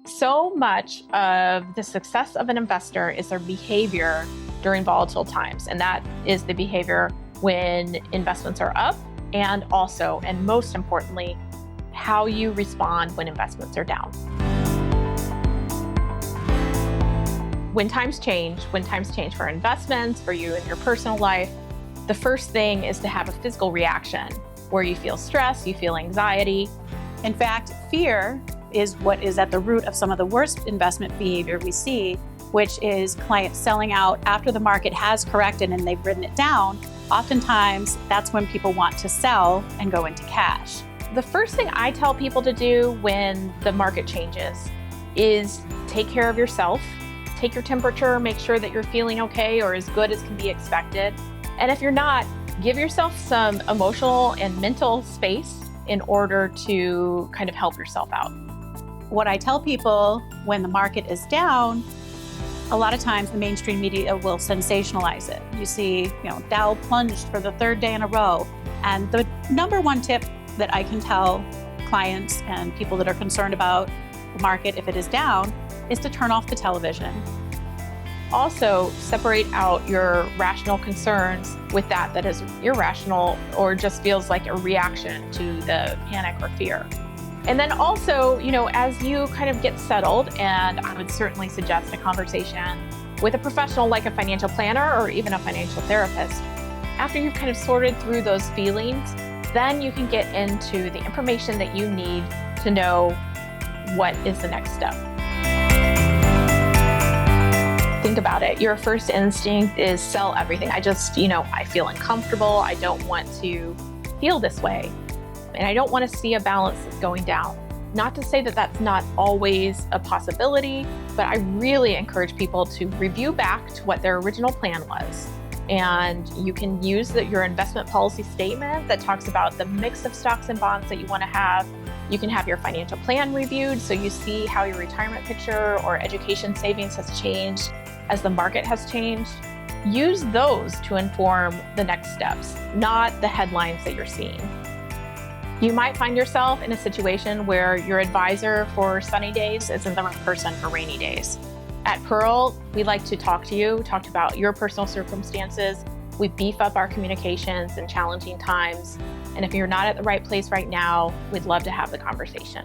So much of the success of an investor is their behavior during volatile times. And that is the behavior when investments are up, and also, and most importantly, how you respond when investments are down. When times change for investments, for you in your personal life, the first thing is to have a physical reaction where you feel stress, you feel anxiety. In fact, fear is what is at the root of some of the worst investment behavior we see, which is clients selling out after the market has corrected and they've written it down. Oftentimes, that's when people want to sell and go into cash. The first thing I tell people to do when the market changes is take care of yourself, take your temperature, make sure that you're feeling okay or as good as can be expected. And if you're not, give yourself some emotional and mental space in order to kind of help yourself out. What I tell people when the market is down, a lot of times the mainstream media will sensationalize it. You see, Dow plunged for the third day in a row. And the number one tip that I can tell clients and people that are concerned about the market if it is down is to turn off the television. Also, separate out your rational concerns with that is irrational or just feels like a reaction to the panic or fear. And then also, as you kind of get settled, and I would certainly suggest a conversation with a professional like a financial planner or even a financial therapist. After you've kind of sorted through those feelings, then you can get into the information that you need to know what is the next step. Think about it. Your first instinct is sell everything. I feel uncomfortable. I don't want to feel this way. And I don't want to see a balance that's going down. Not to say that that's not always a possibility, but I really encourage people to review back to what their original plan was. And you can use your investment policy statement that talks about the mix of stocks and bonds that you want to have. You can have your financial plan reviewed so you see how your retirement picture or education savings has changed as the market has changed. Use those to inform the next steps, not the headlines that you're seeing. You might find yourself in a situation where your advisor for sunny days isn't the right person for rainy days. At Pearl, we like to talk about your personal circumstances. We beef up our communications in challenging times. And if you're not at the right place right now, we'd love to have the conversation.